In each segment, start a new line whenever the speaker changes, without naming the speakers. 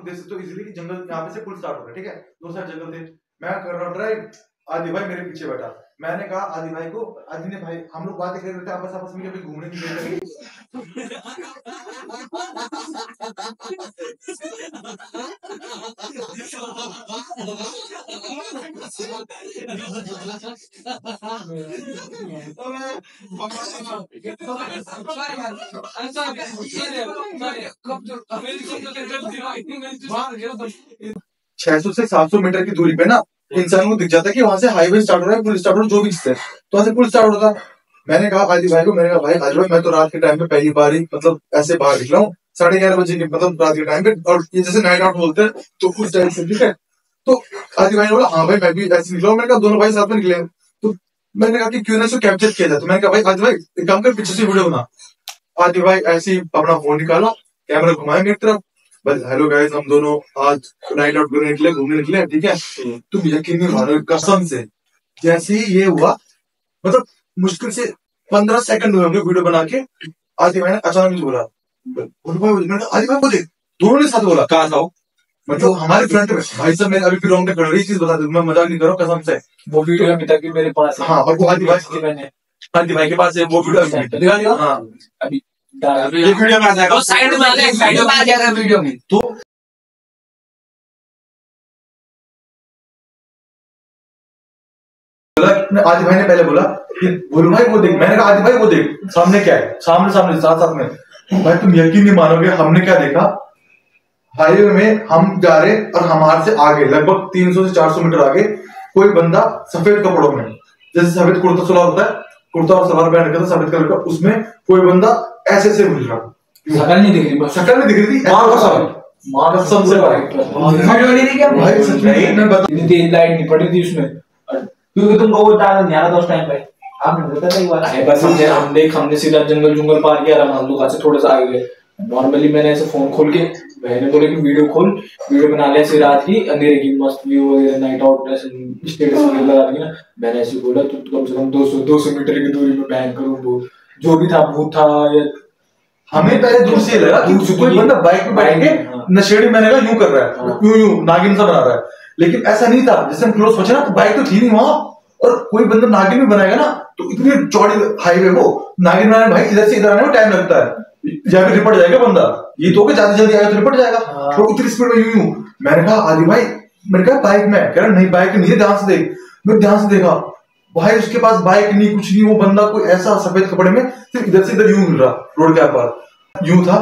देख सकते हो इजीली कि जंगल यहाँ पे से पुल स्टार्ट हो रहा है, ठीक है, दो साइड जंगल थे। मैं कर रहा हूँ ड्राइव, आदि भाई मेरे पीछे बैठा। मैंने कहा आदि भाई को, आदि ने भाई हम लोग बातें कर रहे थे आपस आपस में कभी घूमने की गए थे। 600 से 700 मीटर की दूरी पे ना इंसान को दिख जाता है कि वहां से हाईवे स्टार्ट हो रहा है, पुल स्टार्ट हो रहा है, जो भी चीज है, तो वहां से पुल स्टार्ट होता। मैंने कहा आदि भाई को, मैंने कहा भाई आदि भाई मैं तो रात के टाइम पे पहली बार ही मतलब ऐसे बाहर निकला हूँ 11:30 बजे की, मतलब रात के टाइम पे, और ये जैसे नाइट आउट बोलते हैं तो उस टाइम से, ठीक है। तो आदि भाई ने बोला हाँ भाई मैं भी ऐसे निकला हूँ। मैंने कहा दोनों भाई साथ में निकले हैं। तो मैंने कहा कि क्यों ना इसको कैप्चर किया जाए। तो मैंने कहा भाई आदि भाई एक काम कर, पीछे से वीडियो बना। आदि भाई ऐसे ही अपना फोन निकाला, कैमरा घुमाया मेरी तरफ, बस हेलो गाइस हम दोनों आज नाइट आउट करने निकले, घूमने निकले, ठीक है। तुम यकीन नहीं मानोगे कसम से, जैसे ही ये हुआ मतलब मुश्किल से 15 सेकंड हुए होंगे वीडियो बना के, आदि भाई ने अचानक मुझे बोला आदि भाई वो देख, दोनों ने साथ बोला कहा था मतलब हमारे फ्रंट में। भाई साहब मैं अभी भी रॉन्ग कर रही चीज बता दूं, मैं मजाक नहीं कर रहा हूँ कसम से। वो वीडियो अभी तक मेरे पास है। हाँ, और वो आदि भाई के पास है वो वीडियो, दिखा दिया। हाँ अभी ये वीडियो में आ जाएगा, साइड में आ जाएगा वीडियो में। तो आदि भाई ने पहले बोला बोलो भाई वो देख, मैंने कहा आदि भाई वो देख सामने क्या है, सामने सामने साथ साथ में। भाई तुम यकीन नहीं मानोगे हमने क्या देखा, हाईवे में हम जा रहे और हमारे से आगे लगभग 300 से 400 मीटर आगे कोई बंदा सफेद कपड़ों में, जैसे सफेद कुर्ता सलवार होता है, कुर्ता और सलवार पहन रखा था सफेद कलर का, उसमें कोई बंदा ऐसे से गुजर रहा। शक्ल नहीं दिख रही, शक्ल नहीं दिख रही थी, मां कसम से वीडियो नहीं देखा भाई, सच में मैं बता, इतनी तेज लाइट नहीं पड़ी थी उसमें, क्योंकि तुमको वो टाइम नहीं आ रहा था उस टाइम पे, आपने बताया था एक बार। अरे बस हमने सीधा जंगल जुंगल पार किया, हम लोग से थोड़ा सा आगे गए। नॉर्मली मैंने ऐसे फोन खोल के, मैंने बोला कि वीडियो खोल, वीडियो बना ले ऐसे रात की अंधेरे की मस्त व्यू वगैरह, नाइट आउट ऐसे स्टेटस वगैरह लगा दी ना। मैंने ऐसे बोला तो कम से कम 200 मीटर की दूरी में बैन करूं, वो जो भी था भूत था या हमें पहले दूर से लगा कि कोई बंदा बाइक पे बैठ के नशेड़ी, मैंने कहा यूं कर रहा है, यूं नागिन सा बना रहा है, लेकिन ऐसा नहीं था। जैसे हम क्लोज पहुंचे ना तो बाइक तो थी नहीं वहां, और कोई बंदा नागिन भी बनाएगा ना तो इतनी चौड़ी हाईवे, वो नागिन बनाने भाई इधर से इधर आने में टाइम लगता है, या फिर रिपट जाएगा बंदा, ये तो ज्यादा जल्दी आएगा तो रिपट जाएगा, तो उतनी स्पीड में यूं। मैंने कहा आदि भाई, मैंने कहा बाइक में, कह रहा नहीं बाइक नहीं, ध्यान से देख। मैं ध्यान से देखा भाई, उसके पास बाइक नहीं कुछ नहीं, वो बंदा कोई ऐसा सफेद कपड़े में सिर्फ इधर से इधर यूं मिल रहा, रोड के पार यूं था।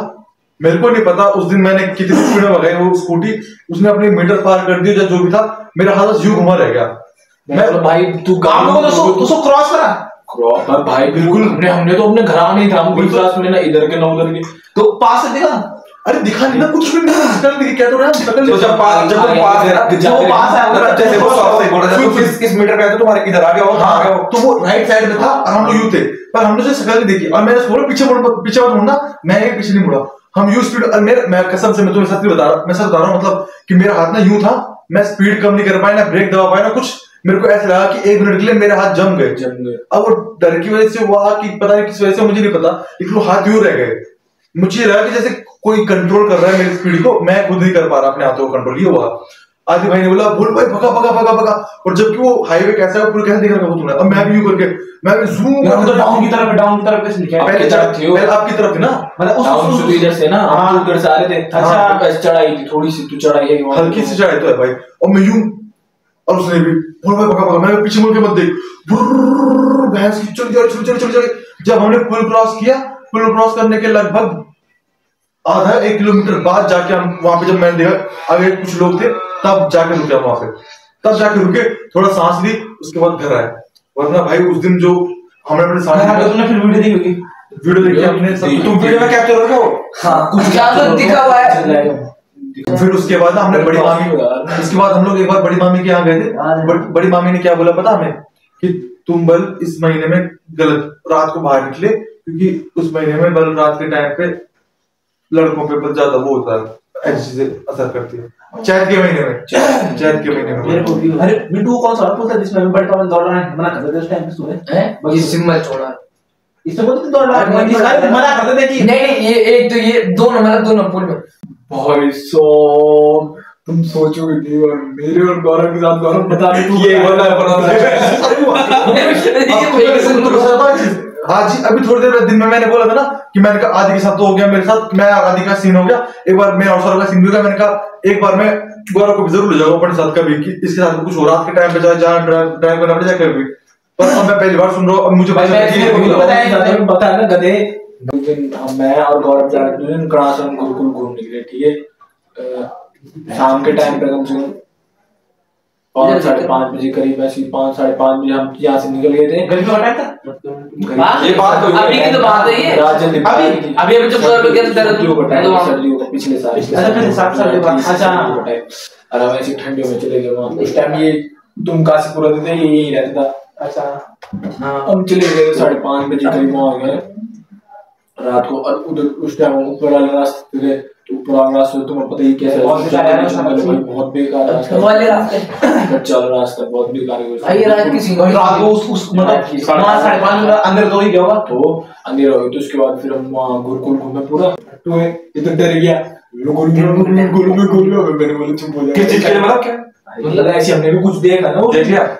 मेरे को नहीं पता उस दिन मैंने कितनी स्पीड में भगाई वो स्कूटी, उसने अपने मीटर पार कर दिया, जो भी था, मेरा हाथ यूं घुमा रह गया। मैं भाई तू उसको क्रॉस करा भाई, बिल्कुल हमने तो अपने घर आने ही था, हम क्लास में ना इधर के ना उधर के, तो पास से दिखा, अरे दिखा नहीं ना कुछ भी नहीं, शक्ल दिखी, क्या तो रहा शक्ल, जब पास है ना, जब पास है जैसे वो 100 से बोल रहा था, किस मीटर पे है तो तुम्हारे किधर आ गया हो, आ गया हो, तो वो राइट साइड में था और हम लोग यूं थे, पर हमने जो शक्ल नहीं देखी, और मैंने बोला पीछे मत मुड़ना, मैं पीछे नहीं मुड़ा, हम यूं स्पीड, और मैं कसम से मैं तुम्हें सच बता रहा, मैं सच बता रहा हूं, मतलब कि मेरा हाथ ना यूं था, मैं स्पीड कम नहीं कर पाया, ना ब्रेक दबा पाया, ना कुछ। मेरे को ऐसा लगा कि 1 मिनट के लिए मेरे हाथ जम गए। अब वो डर की वजह से हुआ कि पता नहीं किस वजह से, मुझे नहीं पता, लेकिन वो हाथ यूं रह गए। मुझे लगा कि जैसे कोई कंट्रोल कर रहा है मेरी स्पीड को, मैं खुद नहीं कर पा रहा अपने हाथों को कंट्रोल, ये हुआ। आदि भाई ने बोला बोल भाई भगा भगा भगा भगा, और जबकि वो हाईवे कैसा है, पुल कैसा दिख रहा है तुमने, अब मैं भी यूं करके, मैं भी जूम करके डाउन की तरफ कैसे निकला, पहले आपकी तरफ थी ना, मतलब उस इधर से ना, आप उधर से आ रहे थे, अच्छा चढ़ाई थी थोड़ी सी, तो चढ़ाई है हल्की सी चढ़ाई तो है भाई, और मैं यूं, और उसने भी बोल भाई भगा भगा, मैंने पीछे मुड़ के मत देख, भैंस की चल चल। जब हमने पुल क्रॉस किया, पुल क्रॉस करने के लगभग आधा 1 किलोमीटर बाद जाके हम वहां पे, जब मैंने देखा आगे कुछ लोग थे, तब जाके रुके वहां पे, तब जाके रुके, थोड़ा सांस ली, उसके बाद घर आए। वरना भाई उस दिन जो हमने अपने साथ, तुमने फिर वीडियो देखी हमने, तुम वीडियो में कैप्चर कर रहे हो, हाँ कुछ ज्यादा दिखा हुआ है। फिर उसके बाद हमने बड़ी मामी, उसके बाद हम लोग एक बार बड़ी मामी के यहाँ गए थे, बड़ी मामी ने क्या बोला पता हमें, कि तुम बल इस महीने में गलत रात को बाहर निकले, क्योंकि उस महीने में बल रात के टाइम पे लड़कों पे बहुत ज्यादा वो होता है, ऐसी चीजें असर करती है। चैत के महीने में अरे मिंटू कौन सा पुल था जिसमें बड़े टॉल दौड़ रहा है, मना करते थे उस टाइम पे, सुने हैं बाकी सिंबल छोड़ा, इससे बोलते दौड़ रहा है, मना करते थे कि नहीं ये एक तो ये दोनों मतलब दोनों पुल में
भाई सो तुम सोचोगे नहीं, और मेरे और गौरव के साथ गौरव बता रहे तू
ये बोला आज अभी थोड़ी देर दिन में मैंने बोला था ना कि मैंने कहा आदि के साथ तो हो गया मेरे साथ, मैं आदि का सीन हो गया एक बार, मैं और सौरभ का सीन भी हो गया। मैंने कहा एक बार मैं गौरव को भी जरूर ले जाऊंगा अपने साथ कभी कि इसके साथ कुछ हो रात के टाइम पे जाए जहाँ ड्राइव करना पड़े जाए कभी, पर अब मैं पहली बार सुन रहा हूँ। अब मुझे
बताया ना गधे, मैं और गौरव जा रहे थे कड़ासन गुरुकुल घूमने के लिए, ठीक है, शाम के टाइम पे कम से कम 5-5:30 बजे करीब, ऐसी 5-5:30 बजे हम यहाँ से निकल गए थे।
गर्मी का टाइम था,
ये बात
अभी की तो बात है ये, अभी जब गौरव के
सर्दियों का पिछले साल, अच्छा, और हम ऐसी ठंडियों में चले गए वहाँ। उस टाइम ये तुम काशीपुर रहते थे, ये यही रहता था। अच्छा, हम चले गए 5:30 बजे करीब वहाँ गए रात को, और उधर उस टाइम ऊपर वाले रास्ते थे, तो ऊपर वाला रास्ता तुम्हें पता ही कैसा है, बहुत बेकार रास्ता, चल रास्ता बहुत बेकार है।
रात की सीन रात को उस मतलब 5:30 अंदर तो ही गया होगा,
तो अंधेरा हो गया। तो उसके बाद फिर हम वहाँ गुरुकुल घूमे पूरा, तो इधर डर गया मैंने बोला चुप हो जाए, मतलब ऐसे हमने भी कुछ देखा ना,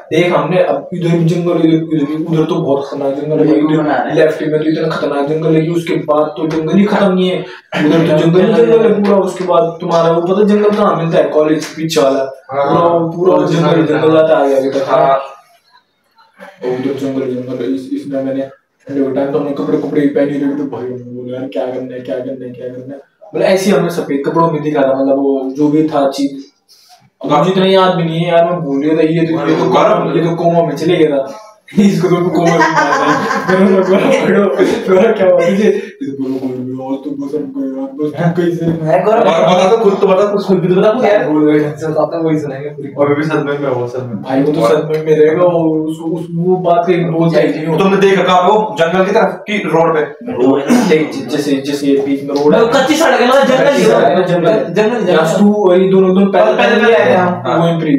देख हमने अब इधर भी जंगल, उधर तो बहुत खतरनाक जंगल है, लेफ्ट में तो इतना खतरनाक जंगल है कि उसके बाद तो जंगल ही खत्म नहीं है, उधर तो जंगल ही जंगल है पूरा। उसके बाद तुम्हारा वो पता जंगल कहाँ मिलता है, कॉलेज पीछे वाला पूरा जंगल जाता है आगे तक, उधर जंगल। इसमें मैंने ठंडे के टाइम तो हमने कपड़े पहने रहे थे, भाई बोले यार क्या करना है, मतलब ऐसे हमने सफेद कपड़ों में दिखा था, मतलब वो जो भी था चीज मुझे इतना याद भी नहीं है यार, मैं भूल गया था। ये तो कोमा में चले गया था, इसको तो कोमा में क्या हुआ तुझे, कैसे
बता तो खुद भी तो बता यार,
वही सुनाएंगे पूरी,
और भी सदमे में हो, सदमे
भाई वो तो सदमे में रहेगा। वो बात कहीं बोल जाएगी,
तुमने देखा कहाँ वो जंगल की तरफ की रोड पे,
जैसे बीच में रोड है,
कच्ची सड़क है, मतलब
जंगल दोनों पहले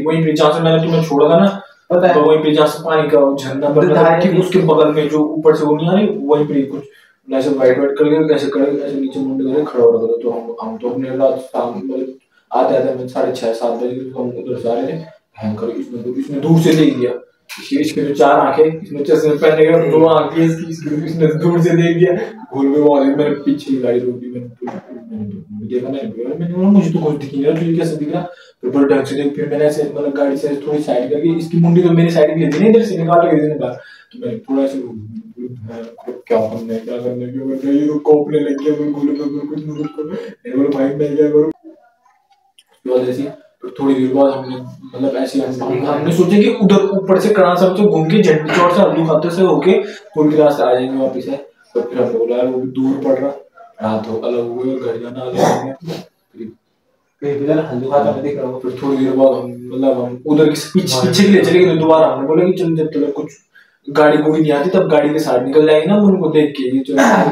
वहीं पे जहाँ से मैंने तुम्हें छोड़ा था ना, तो वहीं पे जहाँ से पानी का झरना बन रहा था, ठीक उसके बगल में जो ऊपर से वो नहीं आ रही, वहीं पे कुछ ऐसे वाइट करके ऐसे नीचे मुंडे करके खड़ा हो रहा था। तो हम तो अपने रात शाम आते मैं 6:30-7 बजे हम उधर से आ रहे थे, भयंकर इसने दूर से देख दिया, इसके जो 4 आंखें, इसमें चश्मे पहने गए 2 आंखें इसने दूर से देख दिया, भूल में मेरे पीछे गाड़ी रोक दी, मैंने देखा मैंने मुझे तो कुछ दिख नहीं रहा, तुझे कैसे दिख रहा, फिर ढंग से देख, फिर मैंने ऐसे मतलब गाड़ी से थोड़ी साइड करके, इसकी मुंडी तो मेरी साइड की लेती नहीं, इधर से निकाल के देने का, तो मैंने थोड़ा सा क्या करना है ये तो कोपने लग गया, मैं बोले कुछ नहीं बोले भाई मैं क्या करूं। जैसे फिर थोड़ी देर बाद हमने मतलब ऐसे हमने सोचा कि उधर ऊपर से कड़ा सब तो घूम के झंडी चौड़ से अब्दुल खातर से होके पुल के रास्ते आ जाएंगे वापस है। तो फिर हमने बोला वो भी दूर पड़ रहा, रात हो अलग हुए और घर जाना अलग, फिर थोड़ी देर बाद हम उधर पीछे के लिए चले गए। दोबारा हमने बोला कि चल जब तक कुछ गाड़ी कोई नहीं आती तब गाड़ी के साथ निकल जाएंगे ना, उनको देख के ये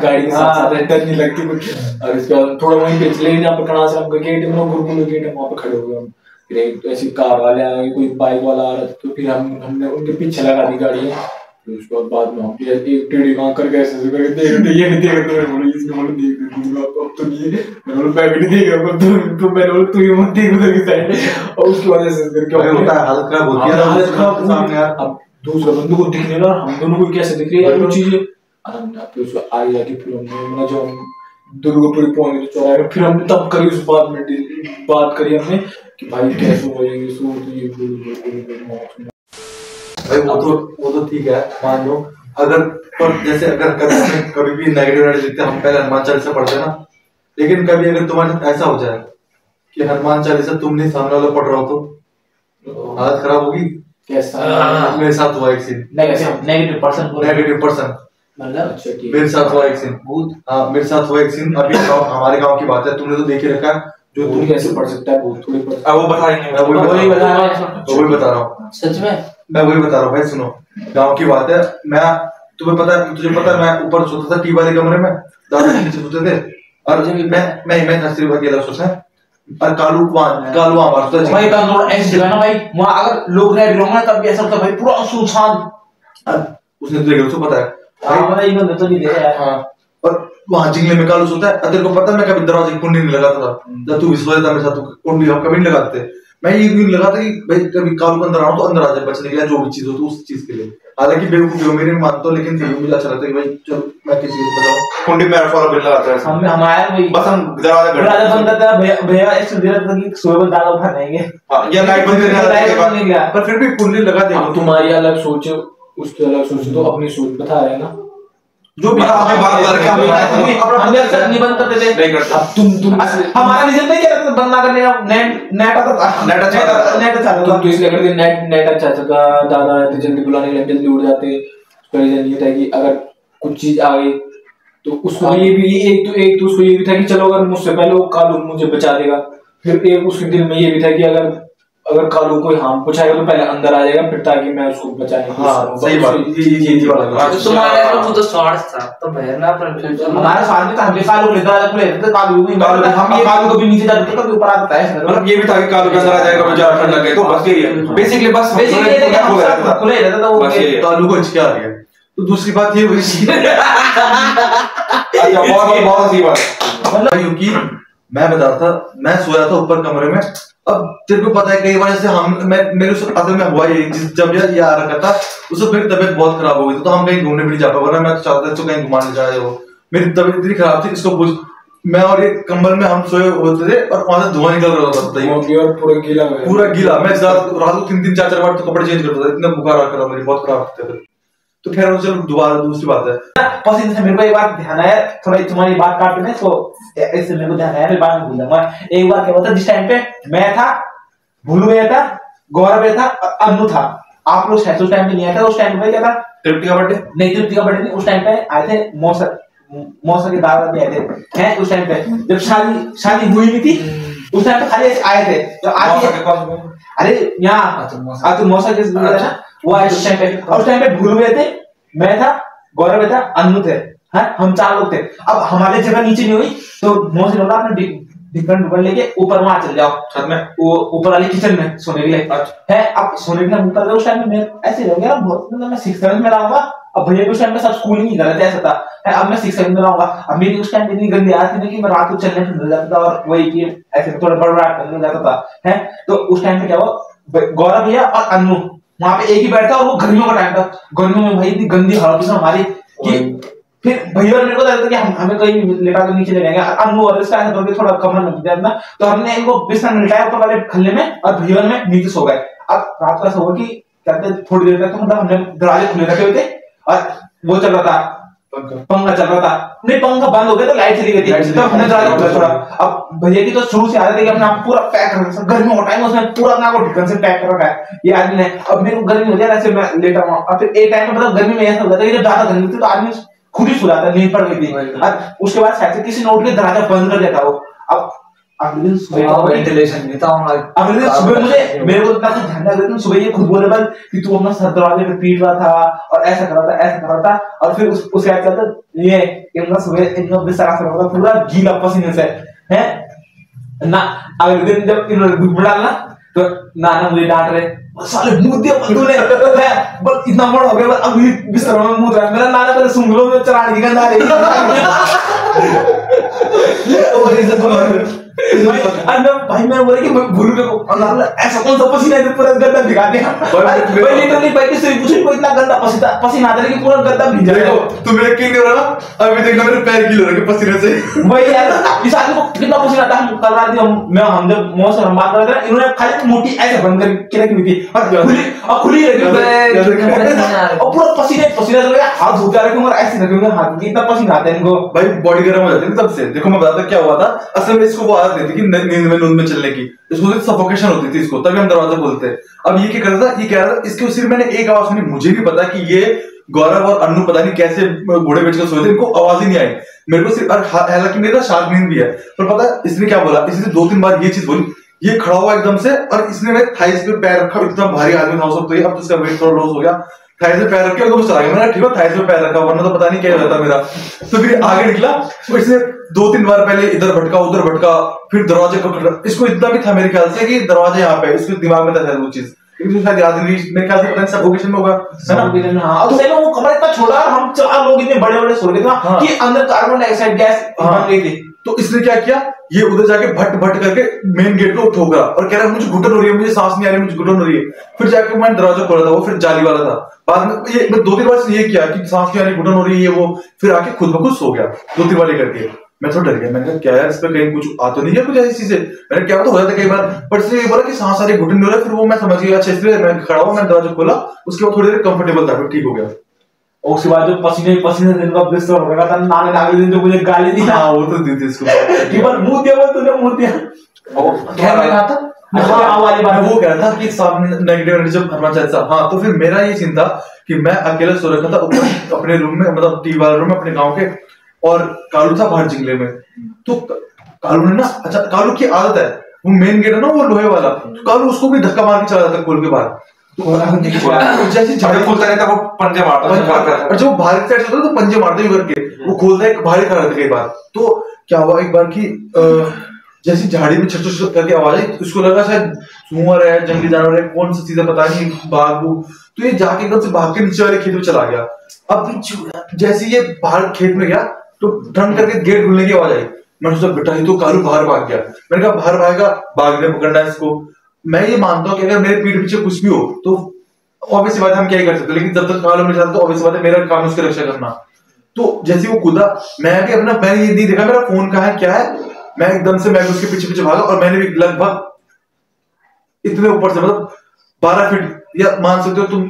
गाड़ी के साथ डर नहीं लगती कुछ। और इसके बाद थोड़ा वहीं पे चले जहाँ पे कणासराम का गेट है, गुरुकुल गेट है, वहाँ पे खड़े हो गए हम। फिर एक तो ऐसी कार वाले आए, कोई बाइक वाला आ रहा था, तो फिर हमने उनके पीछे लगा दी गाड़ी। फिर उसके बाद में हम एक टेढ़ी आंख करके ऐसे करके देख रहे, ये भी देख रहे, बोले इसने बोले देख रहे अब तो नहीं है, मैंने बोला मैं भी नहीं देख रहा, तो मैंने बोला तू ये मत देख उधर की साइड। और उसकी वजह से फिर क्या होता है, हालत खराब होती है, हालत खराब सामने यार। अब दूसरा बंदे को दिखने लगा, हम दोनों को कैसे दिख रही है वो चीजें। फिर उसको आगे जाके फिर हमने जो दुर्गापुरी पहुंचे तो चौराहे में, फिर हमने तब करी उस बात करी हमने कि भाई कैसे हो जाएंगे सो, तो ये
भाई वो तो ठीक है मान लो, अगर पर जैसे अगर कभी भी नेगेटिव एनर्जी दिखते हम पहले हनुमान चालीसा पढ़ते हैं ना, लेकिन कभी अगर तुम्हारे साथ ऐसा हो जाए कि हनुमान चालीसा तुम नहीं सामने वाला पढ़ रहा हो तो हालत खराब होगी। कैसा? मेरे साथ हुआ एक सीन,
नेगेटिव
पर्सन मेरे साथ हुआ एक सीन, हाँ मेरे साथ हुआ एक सीन। अभी हमारे गांव की बात है, तुमने तो देख ही रखा है, जो तुम कैसे पढ़ सकता है भूत थोड़ी वो बताएंगे, मैं वही बता रहा हूँ
सच में,
मैं वही बता रहा हूँ भाई। सुनो गांव की बात है, मैं तुझे पता है मैं ऊपर सोता था टी वाले कमरे में, दादा नीचे सोते थे, और मैं नर्सरी अकेला सोता है, और कालू वहाँ मारता है
भाई। ऐसी जगह ना भाई, वहाँ अगर लोग रह भी होंगे तब भी ऐसा होता है भाई, पूरा सुनसान।
उसने तो देखा, उसको पता है
भाई, तो नहीं देखा यार।
हाँ, और वहां जिंगले में कालू सोता है। तेरे को पता है मैं कभी दरवाजे की कुंडी नहीं लगाता था, जब तू विश्वास था मेरे साथ, कुंडी हम कभी नहीं लगाते। मैं ये भी लगाता कि भाई कभी कालू अंदर आऊं तो अंदर आ जाए बचने के लिए, जो भी चीज हो तो उस चीज के लिए। हालांकि बेवकूफी हो मेरी मानता हूं, लेकिन फिर मुझे अच्छा लगता है कि भाई चलो मैं किसी को बताऊं कुंडी में फॉलो बिल लगाता है।
हम हमारे वही
बस हम दरवाजा
बंद करता है, भैया ऐसे दे रहा था कि सुबह को दाल उठा देंगे
या लाइट बंद करने के बाद, पर फिर भी कुंडी लगा देंगे।
तुम्हारी अलग सोच, उसकी अलग सोच, तो अपनी सोच बता रहे हैं ना,
जो भी हमें बात करके
हम नहीं बंद करते थे,
नहीं करते।
अब तुम हमारा रीजन नहीं क्या रहता बंद ना करने का, नेट आता था, नेट अच्छा था
तो इसलिए करते नेट अच्छा था, दादा तो जल्दी बुलाने के लिए जल्दी उठ जाते। उसका रीजन ये था कि अगर कुछ चीज आ गई तो उसको ये भी एक तो उसको ये भी था कि चलो अगर मुझसे पहले वो कालू मुझे बचा देगा, फिर एक उसके दिल में ये भी था कि अगर कालू कोई हार्म कुछ आएगा तो पहले अंदर आ जाएगा, फिर ताकि मैं उसको बचाने की
सही बात। ये बात
तो तुम्हारा तो स्वार्थ था, तो भैया ना पर फ्यूचर
हमारा स्वार्थ था, हम कालू लेकर आते थे, कालू नहीं, हम ये कालू कभी नीचे जाते थे, कभी ऊपर आता है,
मतलब ये भी था कि कालू के अंदर आ जाएगा, मुझे ठंड लग गई, तो बस यही है बेसिकली। बस
खुले रहता था वो,
कालू को हिचकी आ रही है। तो दूसरी बात ये हुई अच्छा बहुत अच्छी बात, मतलब क्योंकि मैं बता था, मैं सोया था ऊपर कमरे में। अब तेरे को पता है कई बार जैसे मेरे असल में हुआ ये, जब ये आ रखा था उस वक्त मेरी तबीयत बहुत खराब हो गई थी, तो हम कहीं घूमने भी नहीं जा पाए, वरना मैं तो चाहता था कहीं घुमाने जाए। वो मेरी तबीयत इतनी खराब थी, इसको पूछ, मैं और ये कंबल में हम सोए होते थे और वहां से धुआं निकल रहा था, पूरा गीला। मैं रात को 3-3 4-4 बार तो कपड़े चेंज करता था, इतना बुखार आ मेरी बहुत खराब थे। तो खैर चलो दोबारा दूसरी बात है,
पसंद से मेरे को एक बात ध्यान आया, थोड़ा तुम्हारी बात काट के इसको इससे मेरे को ध्यान आया, फिर बाद में भूल जाऊंगा। एक बार क्या हुआ था, जिस टाइम पे मैं था, भूलू भैया था, गौरव भैया था और अनु था, आप लोग शायद उस टाइम पे नहीं आए थे। उस टाइम पे क्या था,
तृप्ति का बर्थडे
नहीं, तृप्ति का बर्थडे नहीं, उस टाइम पे आए थे मौसा के दादा भी आए थे हैं। उस टाइम पे जब शादी हुई नहीं थी, उस टाइम पे खाली आए थे। तो अरे यहाँ मौसा के ना वो आए उस टाइम पे, और उस टाइम पे भूलू भैया थे, मैं था, गौरव भैया था, अनु थे, हम 4 लोग थे। अब हमारे जगह नीचे नहीं हुई, तो मौसा ने बोला अपने ढक्कन लेके ऊपर वहां चल जाओ, छत में, वो ऊपर वाले किचन में सोने के लिए है। अब सोने के लिए ऊपर गए, उस टाइम में मैं ऐसे हो गया बहुत, मतलब मैं 6th-7th में रहूंगा। अब भैया उस टाइम में सब स्कूल नहीं गए थे, ऐसा था है। अब मैं 6th-7th में रहूंगा, अब मेरी उस टाइम इतनी गंदी आदत थी कि मैं रात को चलने फिरने जाता था, और वही कि ऐसे थोड़ा बड़बड़ाहट करने जाता था है। तो उस टाइम पे क्या हुआ, गौरव भैया और अनु वहां पे एक ही बैठा, और वो गर्मियों का टाइम था, गर्मियों में भाई इतनी गंदी हालत थी हमारी कि फिर भैया मेरे को लगता कि हमें कहीं लेटा कर नीचे ले जाएंगे। अनु और इसका ऐसा करके थोड़ा कमर में दिया ना, तो हमने इनको बिस्तर में लिटाया ऊपर वाले खल्ले में, और भैया में नीचे सो गए। अब रात को ऐसा हुआ कि कहते थोड़ी देर तक तो मतलब हमने दरवाजे खुले रखे हुए थे, और वो चल रहा था, पंखा चल रहा था, नहीं पंखा बंद हो गया तो लाइट चली गई थी, तो हमने दरवाजा खुला छोड़ा। अब भैया की तो शुरू से आदत है कि अपने आप पूरा पैक कर रखा, गर्मी का टाइम उसने पूरा अपना को ढक्कन से पैक कर रखा है ये आदमी ने। अब मेरे को गर्मी हो जाए ऐसे मैं लेटा हुआ, और फिर एक टाइम में मतलब गर्मी में ऐसा हो जाता है कि जब ज्यादा गर्मी थी तो आदमी खुद ही सो जाता, नींद पड़ गई थी, और उसके बाद शायद किसी ने उठ के दरवाजा बंद कर दिया था वो। अब अगले दिन सुबह
वेंटिलेशन नहीं था,
अगले दिन सुबह मुझे मेरे को इतना ध्यान नहीं, अगले दिन सुबह ये खुद बोले बल कि तू अपना सर दरवाजे पे पीट रहा था और ऐसा कर रहा था, ऐसा कर रहा था। और फिर उसके बाद क्या था, ये इनका सुबह इनका बिस्तर आकर रहा था पूरा गीला पसीने से है ना। अगले दिन जब इन्होंने दूध डालना तो नाना मुझे डांट रहे, साले मुंह दिया तूने, बस इतना बड़ा हो गया, अब बिस्तर में मुंह रहा। मेरा नाना पहले सुंगलों में चढ़ाने की गंदा रही भाई मैं बोले कि भूलू के ऐसा कौन सा पसीना है पूरा गद्दा भिगा दिया भाई, लिटरली भाई किसी पूछे कोई इतना गंदा पसीना आता है कि पूरा गद्दा भिग जाएगा।
तू मेरे क्यों नहीं हो रहा, अभी देख मेरे पैर गीले हो रहे पसीने से।
वही यार, इस आदमी को कितना पसीना आता है। हम कल रात हम जब मौसम हम बात कर रहे थे, इन्होंने खाली मोटी ऐसे बंद करके रखी हुई थी और खुली रखी और पूरा पसीने से हाथ धोते रखे और ऐसे रखे हुए हाथ, इतना पसीना आता है इनको भाई,
बॉडी गर्म हो जाती है तब से। देखो मैं बताता क्या हुआ था, असल में इसको वो आदत नहीं थी कि नींद में चलने की, इसको सफोकेशन होती थी इसको, तभी हम दरवाजा खोलते। अब ये क्या कर रहा था, ये कह रहा था, इसके सिर्फ मैंने एक आवाज सुनी, मुझे भी पता कि ये गौरव और अन्नू पता नहीं कैसे घोड़े बेच कर सोए थे, इनको आवाज ही नहीं आई मेरे को सिर्फ। हालांकि मेरा शार्प नींद भी है, पर पता है इसने क्या बोला, इसने 2-3 बार ये चीज बोली, ये खड़ा हुआ एकदम से और इसने मेरे थाइस पे पैर रखा, इतना भारी आदमी था उस वक्त, अब तो इसका वेट थोड़ा लॉस हो गया, थाइस पे पैर रख के एकदम चला गया। मैंने ठीक है थाइस पे पैर रखा, वरना तो पता नहीं क्या हो जाता मेरा। तो फिर आगे निकला, तो इसने 2-3 बार पहले इधर भटका उधर भटका, फिर दरवाजे को, इसको इतना भी था मेरे ख्याल से कि दरवाजे यहाँ पे, इसके दिमाग में था वो चीज लेकिन शायद याद नहीं, मेरे ख्याल से पता नहीं सफोकेशन में होगा, है ना?
हाँ, तो सही में वो कमरा इतना छोटा, हम 4 लोग इतने बड़े-बड़े सो रहे थे ना कि अंदर कार्बन डाइऑक्साइड गैस बन रही थी।
तो इसने क्या किया, ये उधर जाके भट भट करके मेन गेट को ठोकरा और कह रहा है मुझे घुटन हो रही है, मुझे सांस नहीं आ रही, मुझे घुटन हो रही है। फिर जाके मैंने दरवाजा खोला था, वो फिर जाली वाला था। बाद में ये मैं 2-3 बार से ये किया कि सांस नहीं आ रही, घुटन हो रही है, वो फिर आके खुद ब खुद सो गया 2-3 बार करके। मैं थोड़ा डर गया, मैंने कहा क्या यार, इस पे कहीं कुछ आ तो नहीं है कुछ ऐसी चीजें। मैंने क्या तो हो जाता कई बार, पर इसलिए ये बोला कि सांस आ रही, घुटन नहीं हो रहा। फिर वो मैं समझ गया, अच्छा इसलिए मैं खड़ा हुआ, मैंने दरवाजा खोला, उसके बाद थोड़ी देर कंफर्टेबल था, फिर ठीक हो गया।
और उसके बाद जो पसीने पसीने दिन का बिस्तर हो रहा था, नाले अगले दिन जो मुझे गाली दी,
हाँ वो तो दी थी इसको
कि बार मुंह दिया, बोल तूने मुंह दिया।
क्या मैं कहा था,
हाँ वाली बात,
वो कह रहा था कि सामने नेगेटिव एनर्जी जब हमारा चलता। हाँ, तो फिर मेरा ये सीन था कि मैं अकेला सो रखा था ऊपर अपने रूम में, मतलब टीवी वाले रूम में अपने गांव के, और कालू था बाहर जिंगले में। तो कालू ने ना, अच्छा कालू की आदत है, वो मेन गेट है ना वो लोहे वाला, तो कालू उसको भी धक्का मार के चला जाता खोल के बाहर। जैसे झाड़ी
खोलता रहता वो पंजे मारता,
और जब बाहर की साइड से तो पंजे मारते ही करके वो खोलता है, बाहर खड़ा रहता कई बार। तो क्या हुआ एक बार की जैसी झाड़ी में छट छट करके आवाज आई, उसको लगा शायद सुअर है, जंगली जानवर है, कौन सा चीज है पता नहीं, बाघ वो। तो ये जाके एकदम से भाग के नीचे वाले खेत में चला गया। अब जैसे ये बाहर खेत में गया तो ठंड करके गेट खुलने की आवाज आई। मैंने सोचा बेटा ये तो कालू बाहर भाग गया। मैंने कहा बाहर भागेगा, बाघ ने पकड़ना है इसको। मैं ये मानता हूँ कि अगर मेरे पीठ पीछे कुछ भी हो तो ऑब्वियस बात है हम क्या ही कर सकते, लेकिन जब तक कालू नहीं जाता तो ऑब्वियस बात है मेरा काम उसकी रक्षा करना। तो जैसे वो कूदा, मैं भी अपना, मैंने ये नहीं देखा मेरा फोन कहाँ है क्या है, मैं एकदम से मैं उसके पीछे पीछे भागा। और मैंने भी लगभग इतने ऊपर से, मतलब 12 फीट या मान सकते हो तुम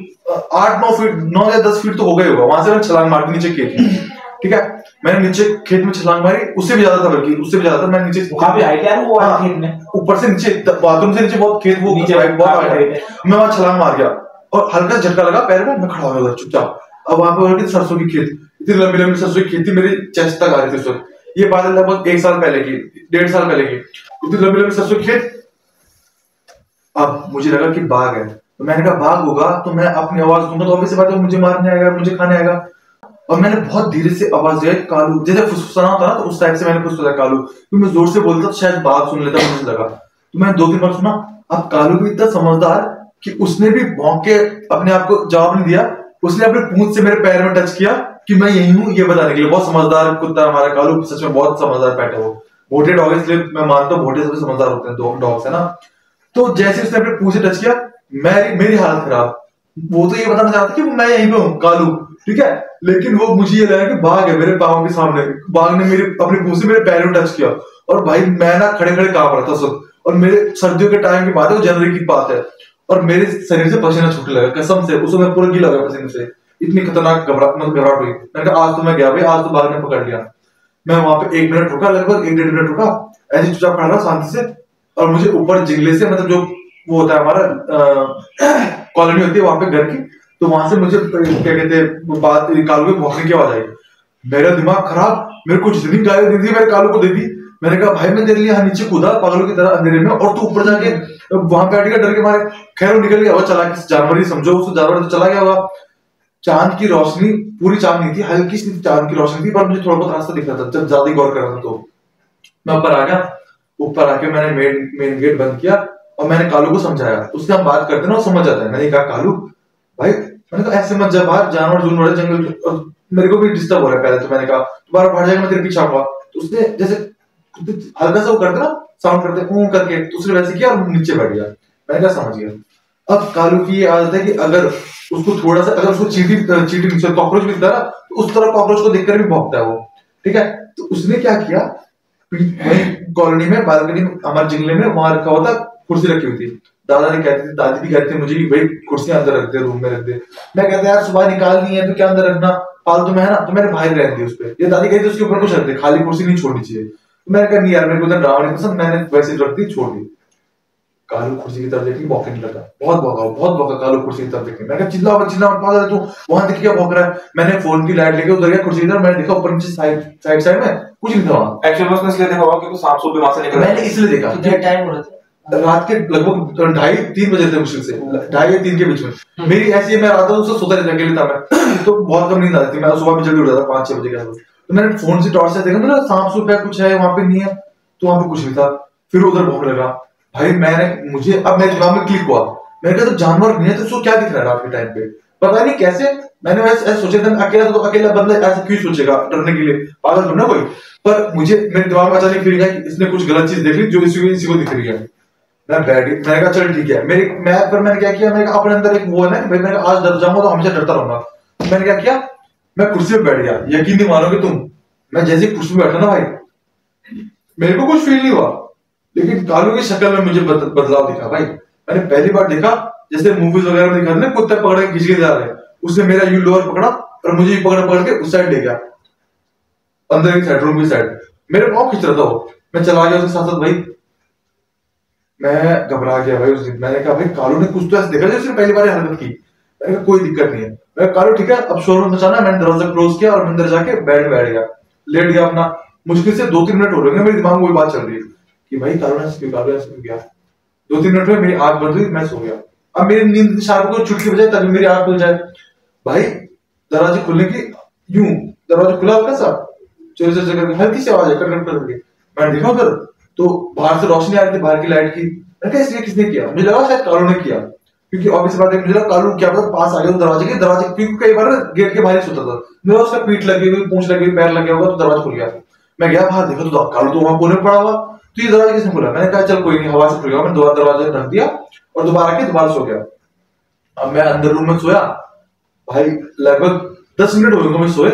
8-9 फीट, 9 या 10 फीट तो हो गई होगा, वहां से मैं छलांग मार के नीचे खेत में, ठीक है। मैंने नीचे खेत में छलांग मारी, उससे भी ज्यादा था, बल्कि उससे भी ज्यादा था। मैं नीचे
काफी हाइट है वो खेत में,
ऊपर से नीचे, बाथरूम से नीचे बहुत खेत, वो नीचे बहुत हाइट है। मैं वहां छलांग मार गया और हल्का झटका लगा पैर में, मैं खड़ा हो गया चुपचाप। अब वहां पे सरसों की खेत, इतनी लंबी लंबी सरसों की खेती मेरी चेस्ट तक आ रही थी उस वक्त। ये बात है लगभग 1 साल पहले की, 1.5 साल पहले की, इतनी लंबी लंबी सरसों की खेत। अब मुझे लगा कि बाघ है, तो मैंने कहा बाघ होगा तो मैं अपनी आवाज दूंगा तो ऑब्वियस बात है मुझे मारने आएगा, मुझे खाने आएगा। और मैंने बहुत धीरे से आवाज दिया कालू, जैसे फुसफुसाना होता ना, तो उस टाइप से मैंने फुसफुसाया कालू। तो मैं जोर से बोलता तो शायद बाघ सुन लेता, मुझे लगा। तो मैंने 2-3 बार सुना। अब कालू भी इतना समझदार कि उसने भी भौंक के अपने आप को जवाब नहीं दिया, उसने अपने पूंछ से मेरे पैर में टच किया कि मैं यही हूँ, ये बताने के लिए। बहुत समझदार कुत्ता है हमारा कालू, सच में बहुत समझदार पेट है वो। भोटे डॉग है, इसलिए मैं मानता हूँ भोटे सबसे समझदार होते हैं डॉग्स, है ना। तो जैसे उसने अपने पूंछ से टच किया, मेरी हालत खराब। वो तो ये बताना चाहता कि मैं यहीं पे हूँ कालू, ठीक है, लेकिन वो मुझे ये लगा कि बाघ है मेरे पाँव के सामने। बाघ ने मेरे अपने पूंछ से मेरे पैर में टच किया और भाई मैं ना खड़े खड़े कांप रहा था सब। और मेरे सर्दियों के टाइम की बात है, वो जनवरी की बात है, और मेरे शरीर से पसीना छूटने लगा कसम से। उसमें मैं पूरा गीला हो गया पसीने से, इतनी खतरनाक घबराहट हुई। मैंने कहा आज तो मैं गया भाई, आज तो बाघ ने पकड़ लिया। मैं वहां पे 1 मिनट रुका, लगभग 1-1.5 मिनट रुका, ऐसे चुपचाप खड़ा रहा शांति से। और मुझे ऊपर जिंगले से, मतलब जो वो होता है हमारा कॉलोनी होती है वहां पे घर की, तो वहां से मुझे क्या कहते हैं बात कालू के भौंकने की आवाज आई। मेरा दिमाग खराब, मेरे को जितनी गाली दी थी मैंने कालू को दे दी। मैंने कहा भाई मैं तेरे लिए यहाँ नीचे कूदा पागलों की तरह अंधेरे में, और तू ऊपर जाके वहां पे बैठ गया डर के मारे। खैर वो निकल गया, वो चला किसी जानवर ही समझो, उसको जानवर तो चला गया होगा। चांद की रोशनी, पूरी चांद नहीं थी, हल्की सी चांद की रोशनी थी, पर मुझे थोड़ा बहुत रास्ता दिख रहा था जब ज्यादा गौर कर रहा था। तो मैं ऊपर आ गया, ऊपर आके मैंने मेन गेट बंद किया और मैंने कालू को समझाया। उससे हम बात करते ना, वो समझ जाता है। मैंने कहा कालू भाई, मैंने कहा ऐसे मत जा बाहर, जानवर जुनवर जंगल, और मेरे को भी डिस्टर्ब हो रहा है पहले। तो मैंने कहा दोबारा बाहर जाएगा मैं तेरे पीछे आऊंगा। तो उसने जैसे हल्का सा वो करते ना, साउंड करते करके, तो उसने वैसे किया और नीचे बैठ गया। मैंने कहा समझ गया। अब कालू की ये आदत है कि अगर उसको थोड़ा सा, अगर उसको चींटी कॉकरोच मिलता है ना, तो उस तरह कॉकरोच को देखकर भी भौंकता है वो, ठीक है। तो उसने क्या किया, वही कॉलोनी में बालकनी में हमारे जिंगले में वहां रखा हुआ था, कुर्सी रखी हुई थी। दादा ने कहती थी, दादी भी कहती थी मुझे कि भाई कुर्सियां अंदर रख दे, रूम में रख दे। मैं कहता यार सुबह निकालनी है तो क्या अंदर रखना, फालतू में है ना। तो मैंने बाहर रहने दी उस पर। ये दादी कहती उसके ऊपर कुछ रख दे, खाली कुर्सी नहीं छोड़नी चाहिए। तो मैंने कहा नहीं यार मेरे को तो ड्रामा नहीं पसंद, मैंने वैसे रख दी, छोड़ दी। कालू कुर्सी की तरफ देखी, भौंकने लगा, बहुत भौंका कालू कुर्सी की तरफ देखने। मैं कहा चिल्ला पागल है तू, वहां देख क्या भौंक रहा है। मैंने फोन की लाइट लेके उधर गया कुर्सी की तरफ, मैंने देखा ऊपर नीचे साइड में कुछ नहीं था वहां।
एक्चुअली उसने इसलिए देखा होगा क्योंकि सांप सूप भी वहां से निकल, मैंने
इसलिए देखा।
कितना टाइम हो रहा था?
रात के लगभग 2:30-3 बजे थे, मुश्किल से 2:30 या 3 के बीच में। मेरी ऐसी मैं रात को सोता रहता अकेले था मैं, तो बहुत कम नींद आती थी। मैं सुबह भी जल्दी उठ जाता 5-6 बजे के आसपास। तो मैंने फोन से टॉर्च से देखा, तो सांप सूप है कुछ है, वहां पे नहीं है, तो वहां पे कुछ नहीं था। फिर उधर भौंकने लगा भाई। मुझे अब मेरे दिमाग में क्लिक हुआ, मैंने कहा तो जानवर नहीं है तो उसको क्या दिख रहा है रात के टाइम पे, पता नहीं कैसे मैंने ऐसे सोचा था, अकेला तो अकेला बंदा ऐसा क्यों सोचेगा डरने के लिए, पागल थोड़ा कोई। पर मुझे मेरे दिमाग में अचानक फीलिंग है कि इसने कुछ गलत चीज देख ली जो इसी को दिख रही है। मैं बैठ गई, मैंने कहा चल ठीक है, मैंने क्या किया, मैंने कहा अपने अंदर एक वो है ना भाई, मैंने आज डर जाऊंगा तो हमेशा डरता रहूंगा। मैंने क्या किया, मैं कुर्सी पे बैठ गया, यकीन नहीं मानोगे तुम, मैं जैसे कुर्सी पे बैठा ना भाई मेरे को कुछ फील नहीं हुआ, लेकिन कालू की शक्ल में मुझे बदलाव दिखा भाई। मैंने पहली बार देखा जैसे मूवीज वगैरह में दिखाते ना, कुत्ते पकड़ के खींच के जा रहे हैं, उसने मेरा यू लोअर पकड़ा और मुझे पकड़ के उस साइड ले गया, अंदर एक साइड रूम की साइड, मेरे पाँव खींच रहा था वो। मैं चला गया उसके साथ साथ भाई, मैं घबरा गया भाई उस दिन। मैंने कहा भाई कालू ने कुछ तो ऐसा देखा जैसे पहली बार हरकत की। मैंने कहा कोई दिक्कत नहीं है, मैं कालू ठीक है अब शोरूम मचाना। मैंने दरवाजा क्लोज किया और अंदर जाके बेड में बैठ गया, लेट गया अपना। मुश्किल से 2-3 मिनट हो रहे हैं, मेरे दिमाग में वही बात चल रही है कि भाई कालू ने क्यों गया। 2-3 मिनट में मेरी आंख बंद हुई, मैं सो गया। अब मेरी नींद शाम को छुटकी बजाए तभी मेरी आंख खुल जाए भाई। दरवाजे खुलने की यूं दरवाजा खुला हल्का सा चोरी से करके हल्की सी आवाज है कट करके। मैंने देखा उधर तो बाहर से रोशनी आ रही थी, बाहर की लाइट की। मैंने कहा इसलिए किसने किया, मुझे लगा शायद कालू ने किया, क्योंकि ऑब्वियस बात है मुझे लगा कालू क्या पता पास आ गया तो दरवाजे क्योंकि कई बार गेट के बाहर ही सोता था, मेरा उसका पीठ लगी हुई, पूंछ लगी हुई, पैर लगे होगा तो दरवाजा खुल गया। मैं गया बाहर देखा तो कालू तो वहां कोने में पड़ा हुआ, तो ये दरवाजा किसने खोला। मैंने कहा चल कोई नहीं हवा से खुल गया। मैंने दोबारा दरवाजा ढक दिया और दोबारा आके दोबारा सो गया। अब मैं अंदर रूम में सोया भाई, लगभग 10 मिनट हो गए मैं सोए।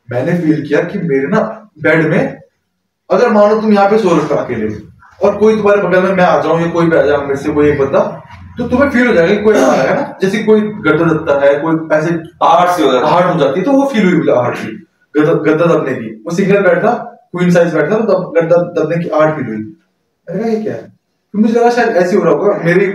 मैंने फील किया कि मेरे ना बेड में, अगर मानो तुम यहाँ पे सो रखा अकेले और कोई तुम्हारे बगल में मैं आ जाऊं या कोई भी आ जाए मेरे से कोई एक बंदा, तो तुम्हें फील हो जाएगा कि कोई आ रहा है ना, जैसे कोई गद्दा दबता है, कोई ऐसे आहट सी हो जाती है, तो वो फील हुई मुझे आहट सी, गद्दा दबने की। वो सिंगल बेड था, क्वीन साइज बेड था, तो गद्दा दबने की आहट फील हुई। मैंने कहा ये क्या है, तो मुझे लगा शायद ऐसे हो रहा होगा, मेरे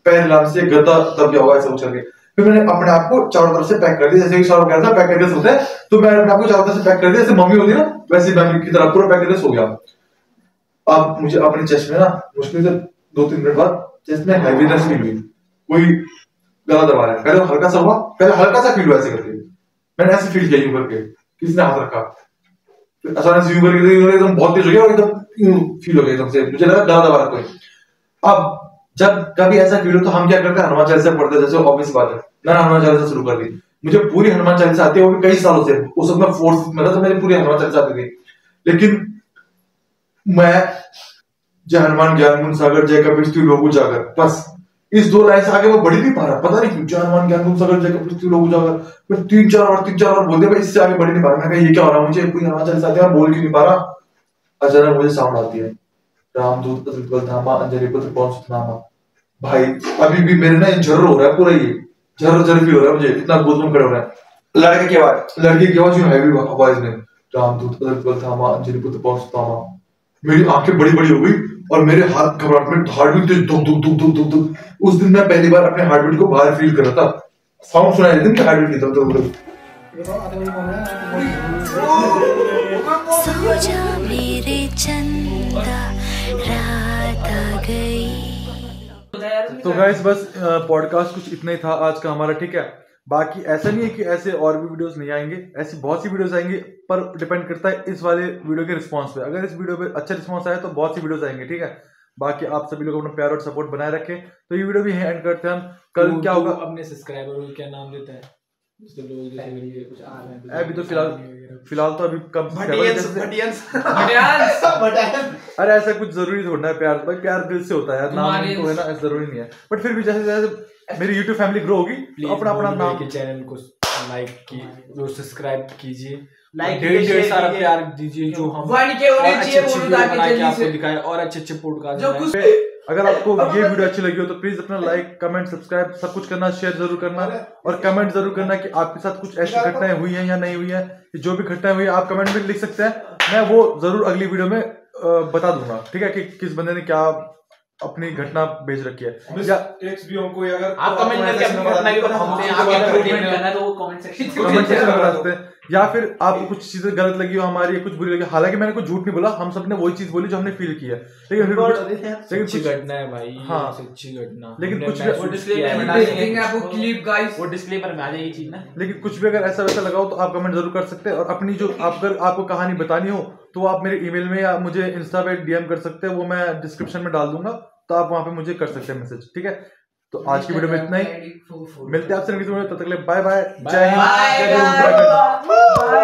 पैर हिलाने से गद्दा दब गया होगा ऐसे उछल के। फिर मैंने अपने आप को चारों तरफ से पैक कर दिया, जैसे शाहरुख कहता है पैक करके सोते हैं, तो मैंने अपने आप को चारों तरफ से पैक कर दिया, जैसे मम्मी होती है ना वैसे मम्मी की तरह पूरा पैक करके सो गया। अब मुझे अपने चेस्ट में ना मुश्किल से 2-3 मिनट बाद चेस्ट में हैवीनेस फील हुई, कोई गला दबा रहा है। पहले हल्का सा हुआ, पहले हल्का सा फील हुआ ऐसे करके, मैंने ऐसे फील किया यूं करके किसने हाथ रखा, फिर अचानक से यूं करके एकदम बहुत तेज हो गया और एकदम यूं फील हो गया एकदम से, मुझे लगा गला दबा रहा कोई। अब जब कभी ऐसा फील हो तो हम क्या करते हैं, हनुमान चालीसा पढ़ते हैं, जैसे ऑब्वियस बात है मैंने हनुमान चालीसा शुरू कर दी। मुझे पूरी हनुमान चालीसा आती है, वो भी कई सालों से, उस वक्त मैं 4th में था तो मेरी पूरी हनुमान चालीसा आती थी। लेकिन मैं जय हनुमान ज्ञान गुण सागर जय कपीस लोग उजागर, बस इस 2 लाइन से आगे मैं बढ़ नहीं पा रहा, पता नहीं क्यों। जय हनुमान ज्ञान गुण सागर जय कपीस लोग उजागर, फिर 3-4 बार बोल दिया भाई, इससे आगे बढ़ नहीं पा रहा। मैं ये क्या हो रहा है, मुझे पूरी हनुमान चालीसा आती है, बोल क्यों नहीं पा रहा। अचानक मुझे साउंड आती है, रामदूत अतुलित बल धामा अंजलि पुत्र पवन सुत नामा। भाई अभी भी मेरे ना झर्र हो रहा है पूरा, ये झर्र फील हो रहा है मुझे, इतना गूज़बम्प खड़े हो रहा है। लड़के की आवाज यूं हैवी आवाज में, रामदूत अतुलित बल धामा अंजलि पुत्र पवन सुत नामा। मेरी आंखें बड़ी बड़ी हो गई और मेरे हाथ घबराहट में हार्ट बीट तेज धुक धुक धुक धुक धुक धुक। उस दिन मैं पहली बार अपने हार्ट बीट को बाहर फील कर रहा था, साउंड सुनाई देती थी हार्ट बीट की धुक धुक।
सो जा मेरे चंदा रात आ गई।
तो गाइस बस पॉडकास्ट कुछ इतना ही था आज का हमारा, ठीक है। बाकी ऐसा नहीं है कि ऐसे और भी वीडियोस नहीं आएंगे, ऐसी बहुत सी वीडियोस आएंगी, पर डिपेंड करता है इस वाले वीडियो के रिस्पांस पे। अगर इस वीडियो पे अच्छा रिस्पांस आया तो बहुत सी वीडियोस आएंगे, ठीक है। बाकी आप सभी लोग अपना प्यार और सपोर्ट बनाए रखें। तो ये वीडियो भी एंड करते हैं हम। कल क्या होगा,
अपने सब्सक्राइबर को क्या नाम देता है लोग, जैसे कुछ आ रहे हैं
अभी तो फिलहाल तो अभी कम अरे ऐसा कुछ जरूरी थोड़ा है, प्यार भाई प्यार दिल से होता है यार, नाम तो है ना जरूरी नहीं है, बट फिर भी जैसे जैसे मेरी YouTube फैमिली ग्रो होगी अपना अपना नाम
के चैनल को लाइक की, जो सब्सक्राइब कीजिए,
लाइक
ढेर सारा प्यार दीजिए, जो हम आपको दिखाए और अच्छे पॉडकास्ट।
अगर आपको ये वीडियो अच्छी लगी हो तो प्लीज अपना लाइक कमेंट सब्सक्राइब सब कुछ करना, शेयर जरूर करना और कमेंट जरूर करना कि आपके साथ कुछ ऐसी घटनाएं हुई हैं या नहीं हुई हैं। जो भी घटनाएं हुई आप कमेंट में लिख सकते हैं, मैं वो जरूर अगली वीडियो में बता दूंगा, ठीक है, कि किस बंदे ने क्या अपनी घटना भेज रखी है। या टेक्स्ट भी हमको, अगर
आप कमेंट करके अपनी घटना की हमसे आगे कमेंट करना है तो वो कमेंट सेक्शन में
बता सकते हैं। या फिर आपको कुछ चीजें गलत लगी हो हमारी, कुछ बुरी लगी, हालांकि मैंने कुछ झूठ नहीं बोला, हम सबने वही चीज बोली जो हमने फील की है, लेकिन फिर
सच्ची घटना है भाई,
हाँ
सच्ची घटना,
लेकिन कुछ
वो डिस्क्लेमर में डालेंगे आपको क्लिप गाइस, वो डिस्क्लेमर में आ जाएगी चीज ना।
लेकिन कुछ भी अगर ऐसा वैसा लगा हो तो आप कमेंट जरूर कर सकते हैं। और अपनी जो अगर आपको कहानी बतानी हो तो आप मेरे ईमेल में या मुझे इंस्टा पे DM कर सकते हैं, वो मैं डिस्क्रिप्शन में डाल दूंगा, तो आप वहां पे मुझे कर सकते हैं मैसेज, ठीक है। तो आज की वीडियो में इतना ही, मिलते हैं आपसे नेक्स्ट वीडियो में, तब तक के लिए बाय बाय, जय हिंद,
Bye,
जय
guys.
उत्तराखंड।